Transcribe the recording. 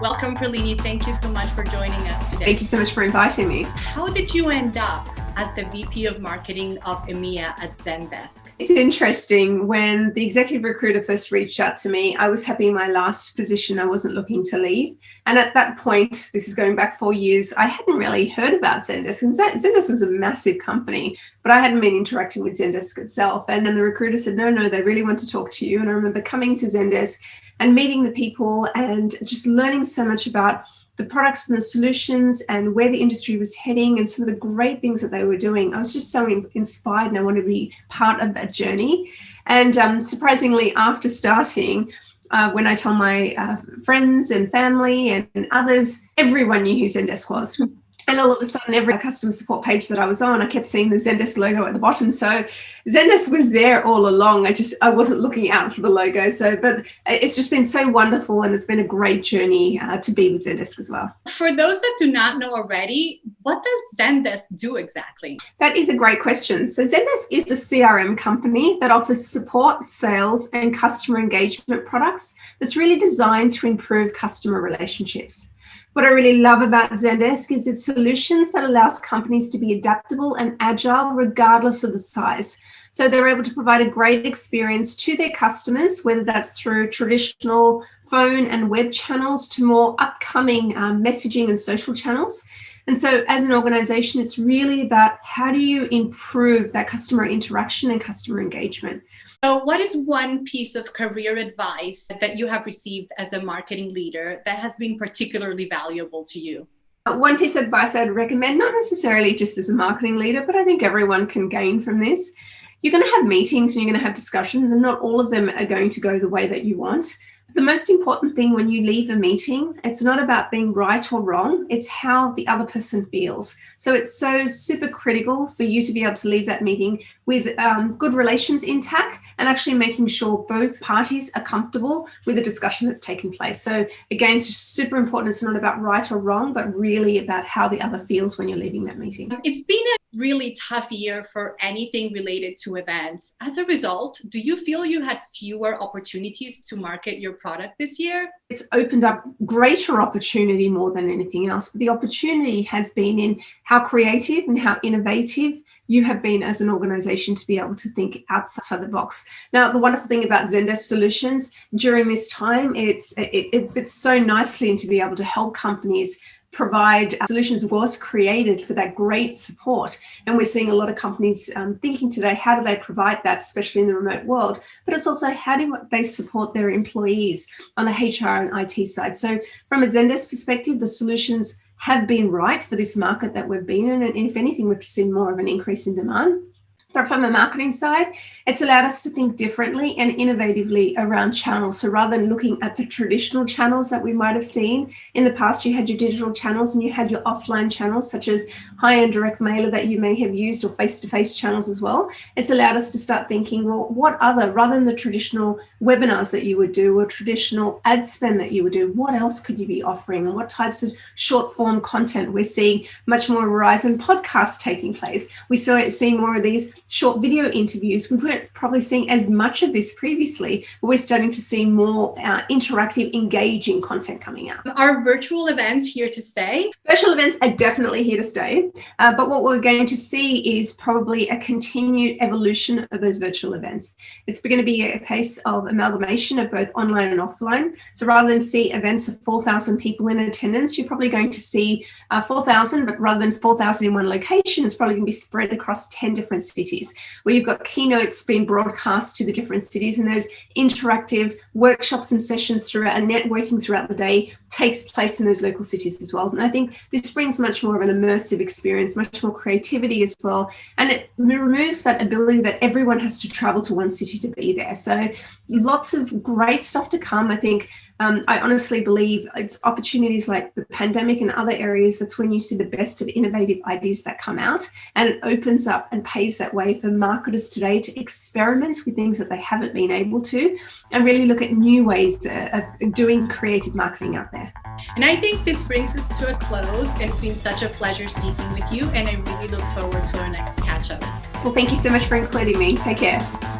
Welcome, Pralini. Thank you so much for joining us today. Thank you so much for inviting me. How did you end up as the VP of Marketing of EMEA at Zendesk? It's interesting. When the executive recruiter first reached out to me, I was happy in my last position. I wasn't looking to leave. And at that point, this is going back 4 years, I hadn't really heard about Zendesk. And Zendesk was a massive company, but I hadn't been interacting with Zendesk itself. And then the recruiter said, no, they really want to talk to you. And I remember coming to Zendesk and meeting the people and just learning so much about the products and the solutions and where the industry was heading and some of the great things that they were doing. I was just so inspired, and I wanted to be part of that journey. And surprisingly, after starting, when I told my friends and family and others, everyone knew who Zendesk was. And all of a sudden, every customer support page that I was on, I kept seeing the Zendesk logo at the bottom. So Zendesk was there all along. I wasn't looking out for the logo. But it's just been so wonderful, and it's been a great journey to be with Zendesk as well. For those that do not know already, what does Zendesk do exactly? That is a great question. So Zendesk is a CRM company that offers support, sales, and customer engagement products that's really designed to improve customer relationships. What I really love about Zendesk is its solutions that allows companies to be adaptable and agile regardless of the size. So they're able to provide a great experience to their customers, whether that's through traditional phone and web channels to more upcoming messaging and social channels. And so as an organization, it's really about how do you improve that customer interaction and customer engagement. So what is one piece of career advice that you have received as a marketing leader that has been particularly valuable to you? One piece of advice I'd recommend, not necessarily just as a marketing leader, but I think everyone can gain from this. You're going to have meetings and you're going to have discussions, and not all of them are going to go the way that you want. The most important thing when you leave a meeting, it's not about being right or wrong, it's how the other person feels. So it's so super critical for you to be able to leave that meeting with good relations intact and actually making sure both parties are comfortable with the discussion that's taken place. So again, it's just super important. It's not about right or wrong, but really about how the other feels when you're leaving that meeting. It's been a really tough year for anything related to events. As a result, do you feel you had fewer opportunities to market your product this year? It's opened up greater opportunity more than anything else. But the opportunity has been in how creative and how innovative you have been as an organization to be able to think outside the box. Now, the wonderful thing about Zendesk Solutions during this time, it fits so nicely into be able to help companies provide solutions was created for that great support. And we're seeing a lot of companies thinking today, how do they provide that, especially in the remote world? But it's also how do they support their employees on the HR and IT side. So from a Zendesk perspective, the solutions have been right for this market that we've been in. And if anything, we've seen more of an increase in demand. But from a marketing side, it's allowed us to think differently and innovatively around channels. So rather than looking at the traditional channels that we might have seen in the past, you had your digital channels and you had your offline channels, such as high-end direct mailer that you may have used, or face-to-face channels as well. It's allowed us to start thinking, well, what other, rather than the traditional webinars that you would do or traditional ad spend that you would do, what else could you be offering, and what types of short-form content? We're seeing much more Verizon podcasts taking place. We saw seeing more of these short video interviews. We weren't probably seeing as much of this previously, but we're starting to see more interactive, engaging content coming out. Are virtual events here to stay? Virtual events are definitely here to stay, but what we're going to see is probably a continued evolution of those virtual events. It's going to be a case of amalgamation of both online and offline. So rather than see events of 4,000 people in attendance, you're probably going to see 4,000, but rather than 4,000 in one location, it's probably going to be spread across 10 different cities, where you've got keynotes being broadcast to the different cities, and those interactive workshops and sessions throughout and networking throughout the day takes place in those local cities as well. And I think this brings much more of an immersive experience, much more creativity as well. And it removes that ability that everyone has to travel to one city to be there. So lots of great stuff to come. I think I honestly believe it's opportunities like the pandemic and other areas, that's when you see the best of innovative ideas that come out, and it opens up and paves that way for marketers today to experiment with things that they haven't been able to, and really look at new ways of doing creative marketing out there. And I think this brings us to a close. It's been such a pleasure speaking with you, and I really look forward to our next catch up. Well, thank you so much for including me. Take care.